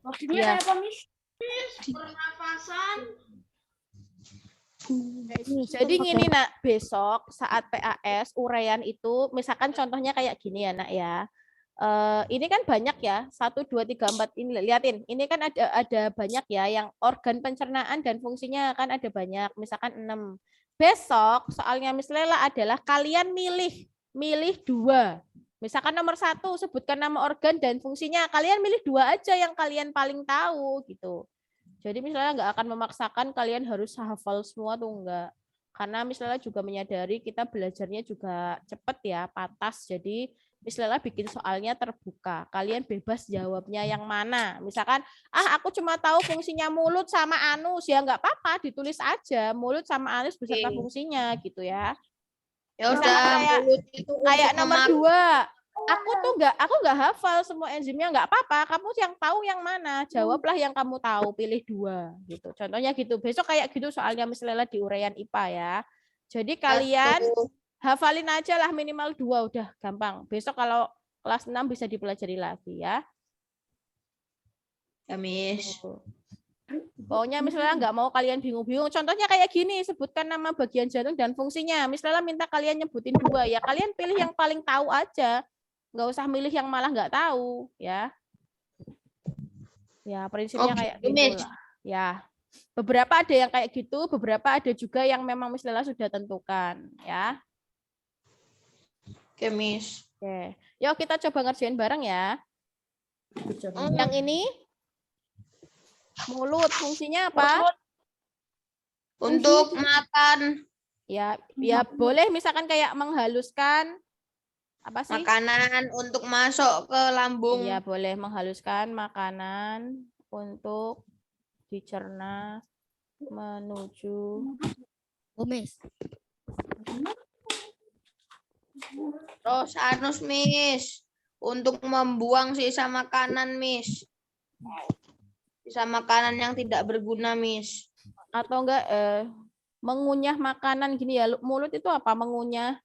maksudnya
Iya.
kayak apa, Miss?
Pernapasan.
Jadi gini nak, besok saat PAS uraian itu misalkan contohnya kayak gini ya nak ya. Ini kan banyak ya, 1, 2, 3, 4 ini liatin. Ini kan ada banyak ya yang organ pencernaan dan fungsinya kan ada banyak, misalkan 6. Besok soalnya misalnya adalah kalian milih 2. Misalkan nomor 1 sebutkan nama organ dan fungsinya, kalian milih 2 aja yang kalian paling tahu gitu. Jadi misalnya nggak akan memaksakan kalian harus hafal semua tuh enggak. Karena misalnya juga menyadari kita belajarnya juga cepat ya, patas. Jadi misalnya bikin soalnya terbuka. Kalian bebas jawabnya yang mana. Misalkan, aku cuma tahu fungsinya mulut sama anus. Ya nggak apa-apa, ditulis aja. Mulut sama anus beserta fungsinya gitu ya.
Ya
Misalkan
udah, mulut itu
kayak
untuk
nomor
memakan.
2. Aku nggak hafal semua enzimnya, nggak apa-apa. Kamu yang tahu yang mana, jawablah yang kamu tahu, pilih 2 gitu. Contohnya gitu. Besok kayak gitu soalnya misalnya di uraian IPA ya. Jadi kalian hafalin aja lah minimal 2 udah gampang. Besok kalau kelas 6 bisa dipelajari lagi ya.
Ya, Miss.
Pokoknya misalnya nggak mau kalian bingung-bingung. Contohnya kayak gini, sebutkan nama bagian jantung dan fungsinya. Misalnya minta kalian nyebutin 2 ya, kalian pilih yang paling tahu aja. Nggak usah milih yang malah nggak tahu ya. Ya prinsipnya kayak gitu lah. Ya. Beberapa ada yang kayak gitu, beberapa ada juga yang memang misalnya sudah tentukan ya.
Oke, Miss.
Oke. Yuk kita coba ngerjain bareng ya. Yang ini mulut fungsinya apa?
Untuk makan
Ya boleh misalkan kayak menghaluskan apa sih?
makanan untuk masuk ke lambung.
Iya, boleh menghaluskan makanan untuk dicerna menuju.
Miss.
Terus anus, Miss. Untuk membuang sisa makanan, Miss. Sisa makanan yang tidak berguna, Miss.
Atau enggak mengunyah makanan gini ya. Mulut itu apa? Mengunyah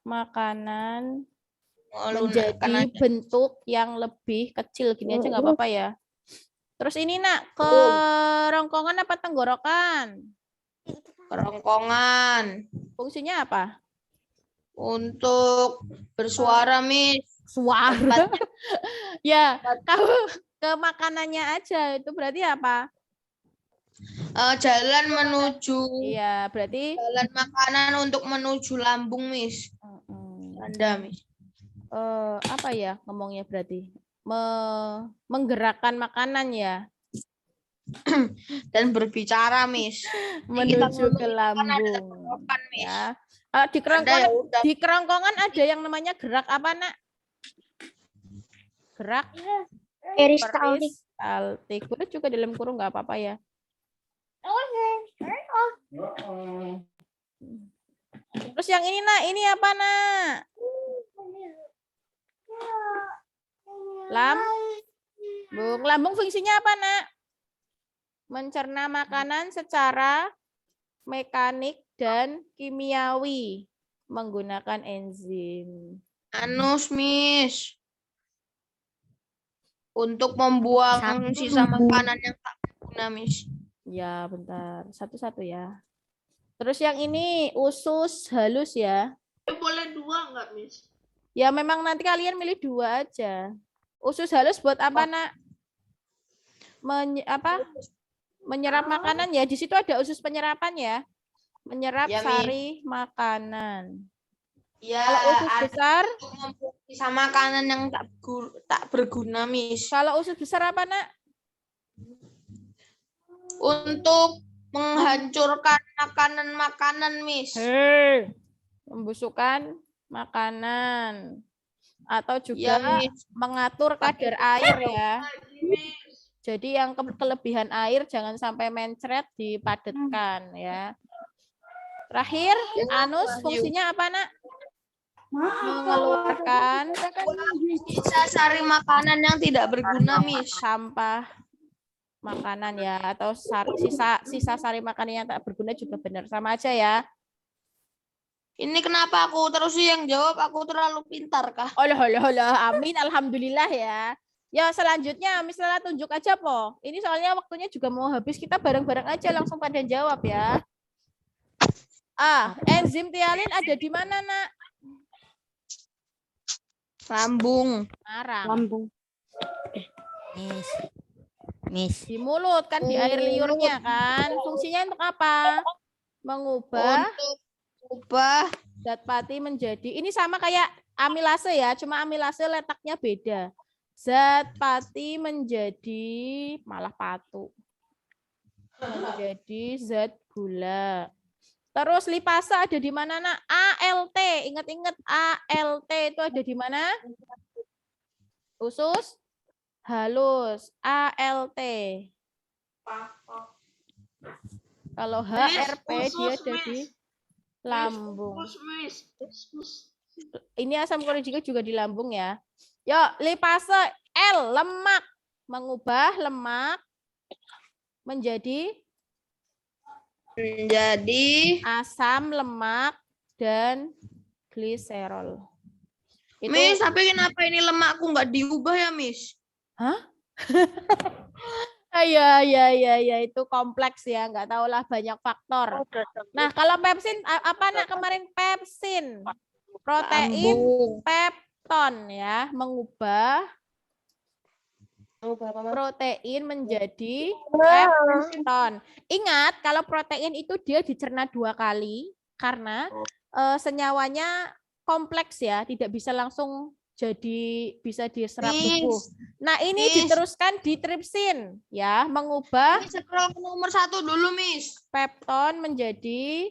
makanan menjadi bentuk yang lebih kecil gini aja nggak apa-apa ya. Terus ini nak, kerongkongan apa tenggorokan?
Kerongkongan.
Fungsinya apa?
Untuk bersuara, Miss.
Suara. Ya, kamu ke makanannya aja itu berarti apa?
Jalan menuju.
Iya, berarti
Jalan makanan untuk menuju lambung, Miss. Anda, Miss.
Apa ya ngomongnya berarti? Menggerakkan makanan ya.
Dan berbicara, Miss.
Menuju ke lambung.
Miss.
Ya. Di kerongkongan ada yang namanya gerak apa, Nak? Gerak peristaltik. Boleh juga dalam kurung nggak apa-apa ya. Terus yang ini, Nak, ini apa, Nak? Lambung. Lambung fungsinya apa, Nak? Mencerna makanan secara mekanik dan kimiawi menggunakan enzim.
Anus, Miss. Untuk membuang sisa makanan yang tak berguna, Miss.
Ya, bentar. Satu-satu ya. Terus yang ini usus halus ya.
Boleh 2 nggak, Miss?
Ya, memang nanti kalian milih 2 aja. Usus halus buat apa, Nak? Menyerap makanan ya. Di situ ada usus penyerapan ya. Menyerap
Ya,
sari makanan.
Ya,
Kalau usus besar,
untuk membuang sisa makanan yang tak berguna, Miss.
kalau usus besar apa, Nak?
Untuk menghancurkan makanan-makanan, Miss.
Membusukkan makanan. Atau juga
Ya, Miss.
mengatur kadar air ya. Jadi yang kelebihan air jangan sampai mencret, dipadatkan ya. Terakhir, anus fungsinya apa, Nak? Mengeluarkan
Sisa sari makanan yang tidak berguna, Miss.
sampah makanan ya, atau sisa sari makanan yang tak berguna juga benar, sama aja ya.
Ini kenapa aku terus yang jawab? Aku terlalu pintar kah?
Allah, amin, alhamdulillah ya. Ya selanjutnya, misalnya tunjuk aja po. Ini soalnya waktunya juga mau habis, kita bareng-bareng aja langsung pada jawab ya. Enzim tialin ada di mana, Nak?
Lambung.
Arang.
Miss.
Di mulut kan, di air liurnya kan. Fungsinya untuk apa? Mengubah
Untuk ubah
zat pati menjadi, ini sama kayak amilase ya, cuma amilase letaknya beda. Zat pati menjadi malah patu. Menjadi zat gula. Terus lipasa ada di mana, Nak? ALT. Ingat-ingat ALT itu ada di mana? Usus halus. ALT. Kalau HRP dia ada di lambung. Ini asam klorida juga di lambung ya. Yuk, lipase L, lemak. Mengubah lemak menjadi asam lemak dan gliserol. Itu...
Miss, tapi kenapa ini lemakku nggak diubah ya, Miss?
Hah? Ya, itu kompleks ya, nggak tahu lah, banyak faktor. Nah, kalau pepsin, apa, Nak, kemarin pepsin? Protein pepton ya, mengubah protein menjadi pepton. Ingat, kalau protein itu dia dicerna 2 kali karena senyawanya kompleks ya, tidak bisa langsung jadi bisa diserap tubuh. Nah, ini diteruskan di tripsin ya, mengubah
scroll ke nomor 1 dulu, Miss.
Pepton menjadi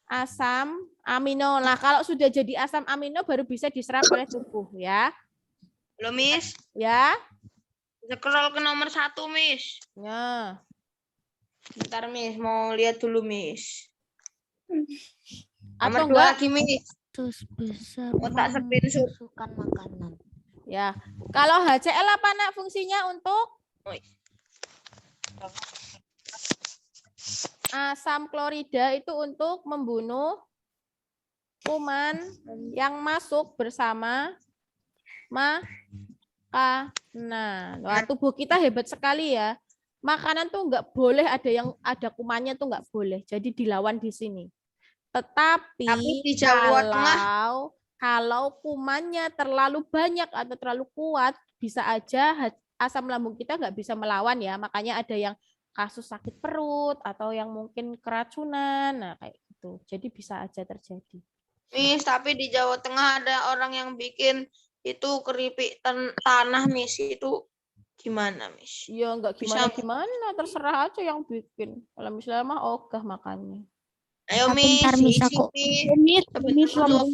asam amino. Nah, kalau sudah jadi asam amino baru bisa diserap oleh tubuh ya.
Belum, Miss?
Ya.
Scroll ke nomor 1, Miss.
Ya.
Bentar, Miss, mau lihat dulu, Miss.
Atau
Nomor 2 lagi, Miss.
Terus bisa
Otak screenshot.
membusukkan makanan.
Ya. Kalau HCl apa nak fungsinya untuk asam klorida itu untuk membunuh kuman yang masuk bersama makanan. Wah, tubuh kita hebat sekali ya. Makanan tuh nggak boleh ada kumannya tuh nggak boleh. Jadi dilawan di sini. Tetapi
Tapi di Jawa Tengah
kalau kumannya terlalu banyak atau terlalu kuat, bisa aja asam lambung kita nggak bisa melawan ya. Makanya ada yang kasus sakit perut atau yang mungkin keracunan, nah kayak gitu. Jadi bisa aja terjadi.
Miss, tapi di Jawa Tengah ada orang yang bikin itu keripik tanah, Miss. Itu gimana, Miss?
Ya nggak
Bisa.
gimana-gimana, terserah aja yang bikin. Kalau misalnya mah ogah makannya.
Ayo,
Bentar,
Miss.
Miss, aku.
Miss.
Miss, lambung.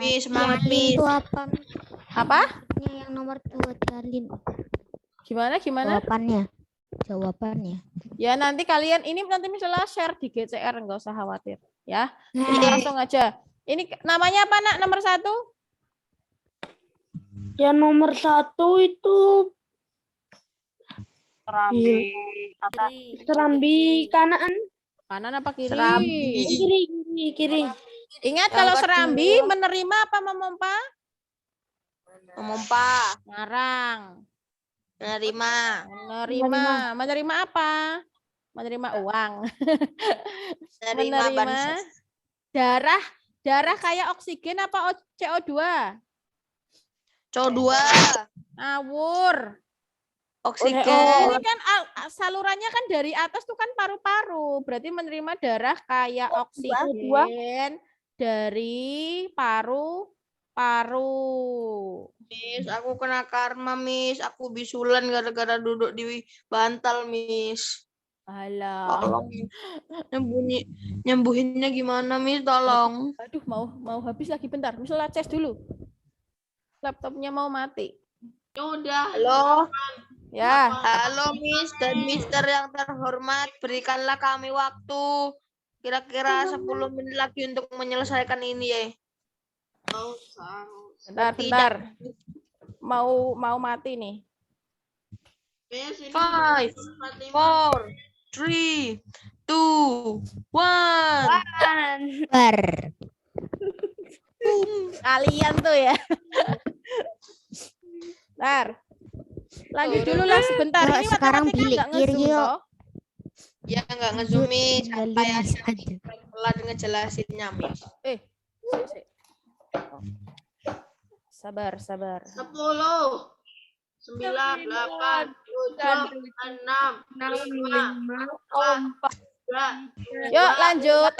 Miss, semangat,
Jalin
Miss.
itu apa?
Apa?
Yang nomor 2 Jalin.
Gimana?
Jawabannya.
Ya nanti kalian ini nanti misalnya share di GCR, nggak usah khawatir ya. Jadi
Iya.
langsung aja. Ini namanya apa nak nomor 1?
Yang nomor 1 itu serambi kanan.
Kanan apa kiri?
Kiri.
Ingat
Yang
kalau
kedua.
serambi menerima apa memompa?
Memompa.
Ngarang.
Menerima.
Menerima apa? Menerima uang.
Menerima bansos.
Darah kayak oksigen apa CO2?
CO2.
Ngawur.
Oksigen.
Ini kan salurannya kan dari atas tuh kan paru-paru. Berarti menerima darah kayak oksigen dari paru-paru.
Miss, aku kena karma, Miss. Aku bisulan gara-gara duduk di bantal, Miss.
Alah.
Tolong. Nyembuhinnya gimana, Miss? Tolong.
Aduh, mau habis lagi bentar. Misalnya ces dulu. Laptopnya mau mati.
Halo.
Ya.
Halo, Miss dan Mister yang terhormat. Berikanlah kami waktu. Kira-kira 10 menit lagi untuk menyelesaikan ini ya.
Bentar. Mau mati nih.
5, 4, 3, 2, 1.
Ber.
Kalian tuh ya. Bentar. Lanjut dulu lah sebentar.
Yuk,
Ini
sekarang
matematika
bilik
nggak
kiri,
nge-zoom
yuk.
toh.
Ya nggak ngezoom, Miss. Santai
Jalin
aja.
aja.
Pelan ngejelasinnya, Miss.
Sik. Sabar.
10, 9, 8, 7, 6, 5, 4,
Yuk lanjut.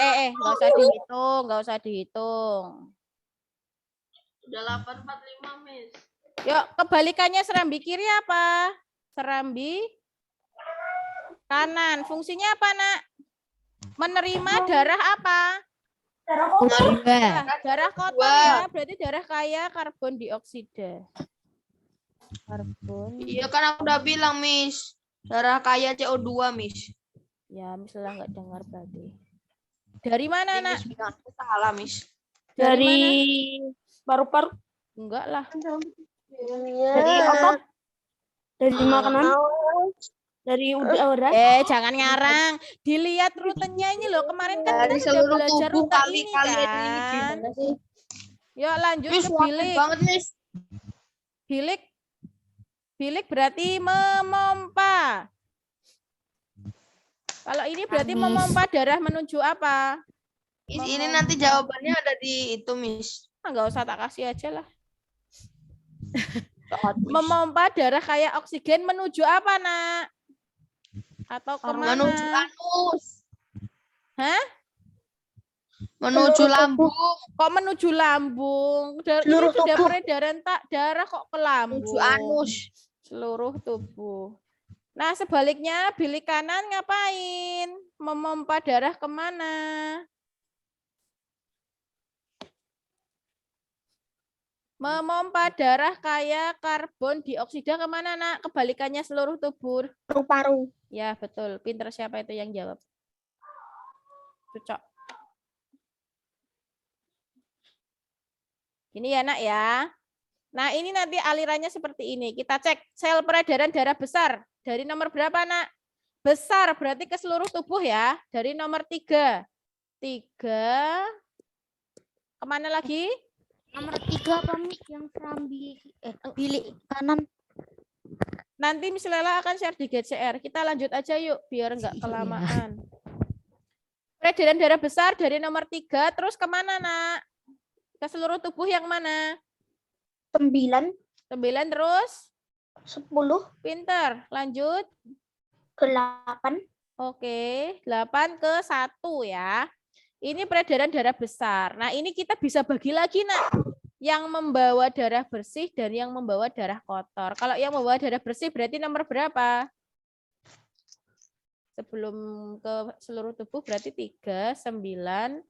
Nggak usah dihitung.
Udah 845, Miss.
Yuk, kebalikannya serambi kiri apa? Serambi kanan. Fungsinya apa, Nak? Menerima darah apa?
Dua.
Darah kotor ya, berarti darah kaya karbon dioksida.
Iya kan aku udah bilang, Miss. Darah kaya CO2, Miss.
Ya, misalnya nggak dengar berarti. Dari mana,
Ini
Nak?
Miss bilang aku salah, Miss.
Dari
mana?
paru-paru.
Enggak lah.
Dari otot. Dari makanan. Dari udara.
Jangan ngarang. Dilihat rutenya ini loh. Kemarin kan
Dari
kita sudah
seluruh
belajar
tubuh
rute ini
kali ini
kan.
gimana sih?
Yuk lanjut
Miss,
ke
waktu
bilik.
banget, Miss.
Bilik berarti memompa. Kalau ini berarti
Miss.
memompa darah menuju apa?
Miss, ini nanti jawabannya ada di itu, Miss.
Nggak usah tak kasih aja lah. Memompa darah kayak oksigen menuju apa, Nak? Atau kemana?
Menuju anus.
Hah?
Menuju lambung.
Kok menuju lambung? Ini
Seluruh
sudah
tubuh.
peredaran darah kok ke lambung.
Menuju anus.
Seluruh tubuh. Nah, sebaliknya bilik kanan ngapain? Memompa darah kemana? Memompa darah kaya karbon dioksida kemana, Nak? Kebalikannya seluruh tubuh.
Paru-paru.
Ya, betul. Pinter siapa itu yang jawab? Cocok. Ini ya, Nak ya. Nah, ini nanti alirannya seperti ini. Kita cek sel peredaran darah besar. Dari nomor berapa, Nak? Besar, berarti ke seluruh tubuh ya. Dari nomor 3. 3. Kemana lagi?
Nomor 3 apa Mi? Yang serambi bilik kanan.
Nanti Miss Lela akan share di GCR. Kita lanjut aja yuk, biar nggak kelamaan. Peredaran darah besar dari nomor 3, terus kemana, Nak? Ke seluruh tubuh yang mana?
9,
9 terus?
10,
Pinter. Lanjut.
8.
Oke, 8 ke 1 ya. Ini peredaran darah besar. Nah, ini kita bisa bagi lagi, Nak. Yang membawa darah bersih dan yang membawa darah kotor. Kalau yang membawa darah bersih berarti nomor berapa? Sebelum ke seluruh tubuh berarti 3, 9,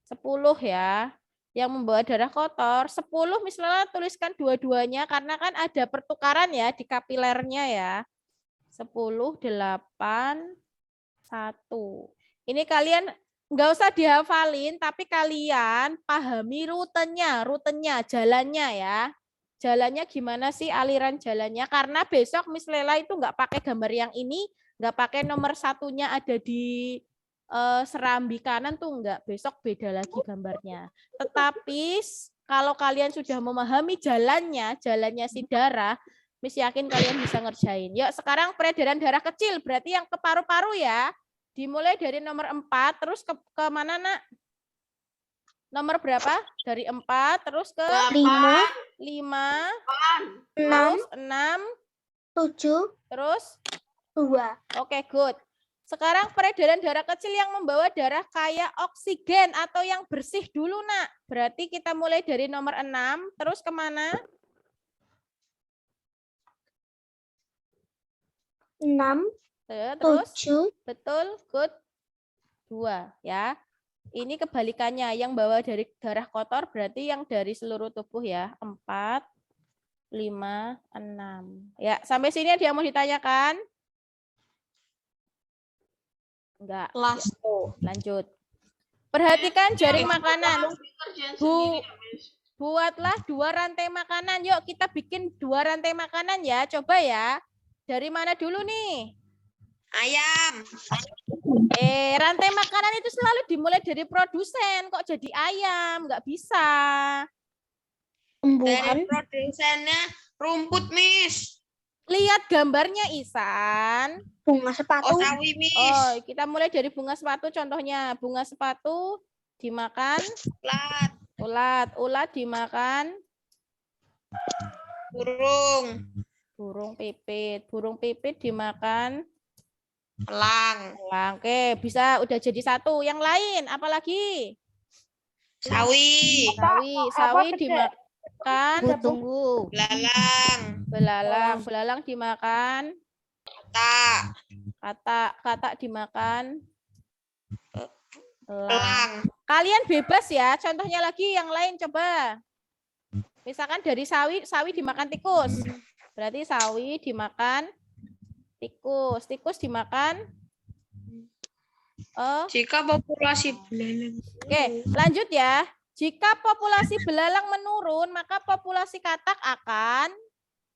10 ya. Yang membawa darah kotor, 10 misalnya tuliskan dua-duanya karena kan ada pertukaran ya di kapilernya ya. 10, 8, 1. Ini kalian nggak usah dihafalin, tapi kalian pahami rutenya, jalannya ya. Jalannya gimana sih aliran jalannya? Karena besok Miss Lela itu nggak pakai gambar yang ini, nggak pakai nomor satunya ada di serambi kanan tuh enggak, besok beda lagi gambarnya. Tetapi kalau kalian sudah memahami jalannya si darah, Miss yakin kalian bisa ngerjain. Yuk sekarang peredaran darah kecil, berarti yang ke paru-paru ya. Dimulai dari nomor 4, terus ke mana, Nak? Nomor berapa? Dari 4, terus ke
5,
5,
6,
terus 6,
7,
terus
2.
Oke, good. Sekarang peredaran darah kecil yang membawa darah kayak oksigen atau yang bersih dulu, Nak. Berarti kita mulai dari nomor 6, terus kemana?
6,
Terus,
7,
betul, good. 2, ya. Ini kebalikannya, yang bawa dari darah kotor berarti yang dari seluruh tubuh ya. 4, 5, 6. Ya, sampai sini ada yang mau ditanyakan? Enggak.
Kelas.
Lanjut. Perhatikan jaring makanan. Buatlah 2 rantai makanan. Yuk kita bikin 2 rantai makanan ya. Coba ya. Dari mana dulu nih?
Ayam.
Rantai makanan itu selalu dimulai dari produsen. Kok jadi ayam? Nggak bisa.
Dari produsennya rumput, Miss.
Lihat gambarnya, Isan.
bunga sepatu.
Oh, sawi, Miss.
Oh, kita mulai dari bunga sepatu contohnya. Bunga sepatu dimakan
Ulat.
Ulat dimakan
Burung.
burung pipit dimakan
Elang.
Oke, bisa udah jadi 1. Yang lain apalagi?
Sawi.
Sawi dimakan
Tunggu.
belalang dimakan katak dimakan elang. Kalian bebas ya. Contohnya lagi yang lain coba. Misalkan dari sawi dimakan tikus. Berarti sawi dimakan tikus dimakan
Jika populasi belalang.
Oke, lanjut ya. Jika populasi belalang menurun, maka populasi katak akan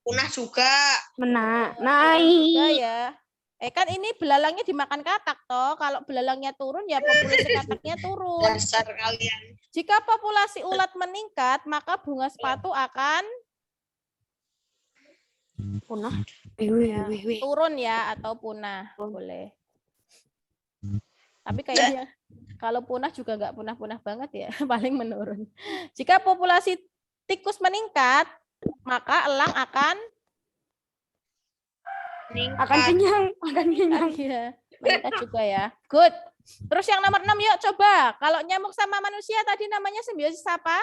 Punah juga.
naik. Ya. Kan ini belalangnya dimakan katak toh. Kalau belalangnya turun ya populasi kataknya turun.
Dasar kalian.
Jika populasi ulat meningkat, maka bunga sepatu akan
Punah.
turun ya atau punah. Boleh. Tapi kayaknya kalau punah juga nggak punah-punah banget ya, paling menurun. Jika populasi tikus meningkat, maka elang akan
kenyang.
Iya, meningkat juga ya. Good. Terus yang nomor 6 yuk coba. Kalau nyamuk sama manusia tadi namanya simbiosis apa?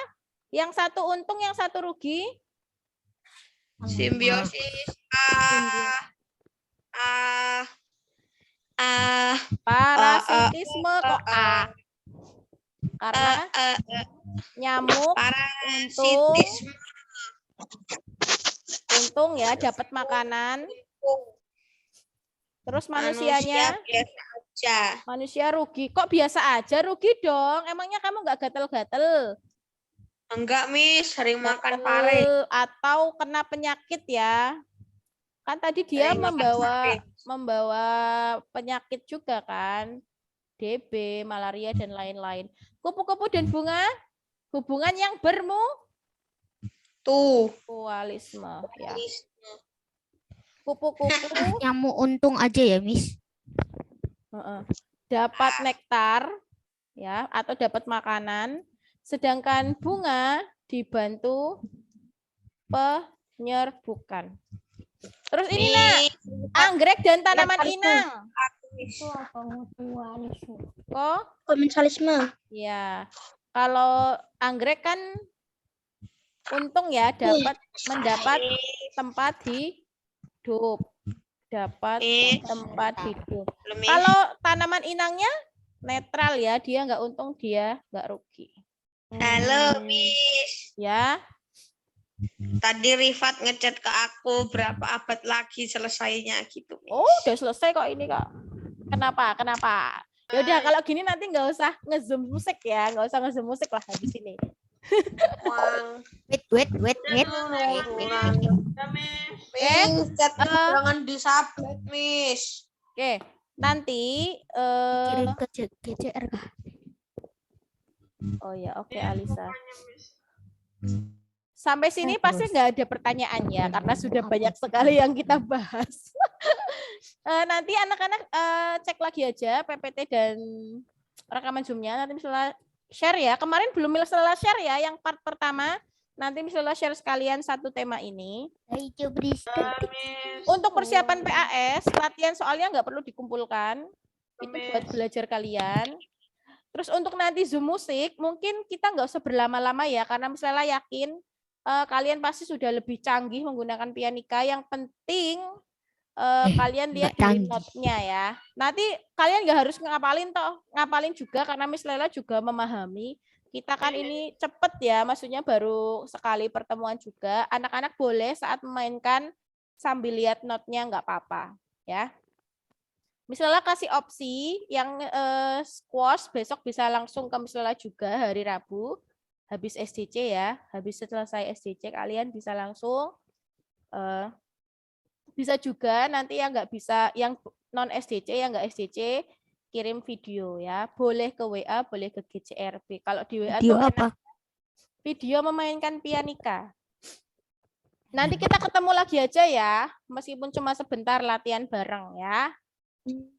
Yang satu untung, yang satu rugi.
Simbiosis.
Parasitisme kok A. Karena nyamuk
Parasitisme.
untung ya dapat makanan. Terus manusianya
biasa aja.
manusia rugi. Kok biasa aja rugi dong? Emangnya kamu nggak gatel-gatel?
Enggak, Miss. Sering makan pare.
Atau kena penyakit ya. Kan tadi dia
Sering makan pare.
membawa penyakit juga kan. DB, malaria dan lain-lain. Kupu-kupu dan bunga hubungan yang
Tuh.
bermutualisme ya. Kupu-kupu
Nyamuk untung aja ya, Miss.
dapat nektar ya atau dapat makanan, sedangkan bunga dibantu penyerbukan. Terus ini nak, anggrek dan tanaman inang.
Itu apa mutualisme?
Kok?
Komensalisme.
Ya, kalau anggrek kan untung ya mendapat tempat hidup. Dapat tempat hidup. Kalau tanaman inangnya netral ya, dia nggak untung, dia nggak rugi.
Halo, Miss.
Ya,
Tadi Rifat ngechat ke aku berapa abad lagi selesainya gitu. Miss.
oh udah selesai kok ini kok. Kenapa? Ya udah kalau gini nanti nggak usah nge-zoom musik ya, nggak usah nge-zoom musik lah habis ini.
Wang.
Wait.
Miss, chat jangan disabet, Miss.
Oke, nanti
Kirim ke GCR kah?
oh ya oke Alisa. Sampai sini pasti nggak ada pertanyaan ya, karena sudah banyak sekali yang kita bahas. Nanti anak-anak cek lagi aja PPT dan rekaman Zoom-nya. Nanti misalnya share ya. Kemarin belum misalnya share ya, yang part pertama. Nanti misalnya share sekalian satu tema ini. Untuk persiapan PAS, latihan soalnya nggak perlu dikumpulkan. Itu buat belajar kalian. Terus untuk nanti Zoom musik, mungkin kita nggak usah berlama-lama ya, karena misalnya yakin kalian pasti sudah lebih canggih menggunakan pianika. Yang penting kalian lihat dari note-nya ya. Nanti kalian nggak harus ngapalin juga, karena Miss Lela juga memahami. Kita kan ini cepet ya, maksudnya baru sekali pertemuan juga. Anak-anak boleh saat memainkan sambil lihat note-nya nggak apa-apa ya. Misalnya kasih opsi yang squash besok bisa langsung ke misalnya juga hari Rabu. Habis SDC ya, habis selesai SDC kalian bisa langsung, bisa juga nanti yang nggak bisa, yang non SDC, yang nggak SDC kirim video ya, boleh ke WA, boleh ke GCRB. Kalau di WA
Video
tuh
apa?
video memainkan pianika. Nanti kita ketemu lagi aja ya, meskipun cuma sebentar latihan bareng ya.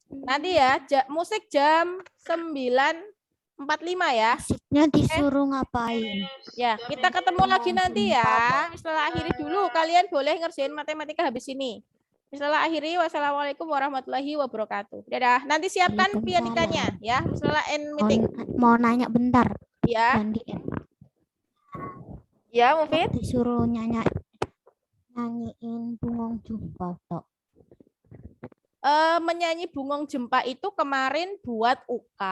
Nanti ya, musik jam 9.45 ya.
Musiknya disuruh ngapain?
Ya, kita ketemu lagi nanti ya. Setelah akhiri dulu, kalian boleh ngerjain matematika habis ini. Setelah akhiri, wassalamualaikum warahmatullahi wabarakatuh. Dadah. Nanti siapkan pianikanya ya. Setelah end meeting.
Mau nanya bentar.
Ya.
Ganti.
Ya, Mufid.
Disuruh nyanyiin Bungong Jumpa tok.
Menyanyi Bungong Jempa itu kemarin buat UK.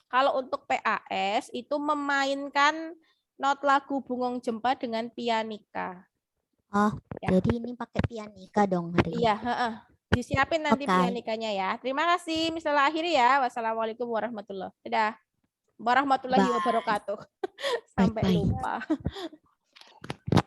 Kalau untuk PAS itu memainkan not lagu Bungong Jempa dengan pianika.
Oh,
ya.
Jadi ini pakai pianika dong hari ini.
Iya, disiapin nanti pianikanya ya. Terima kasih. Misalnya akhiri ya. Wassalamualaikum warahmatullahi wabarakatuh. Warahmatullahi wabarakatuh. Sampai lupa.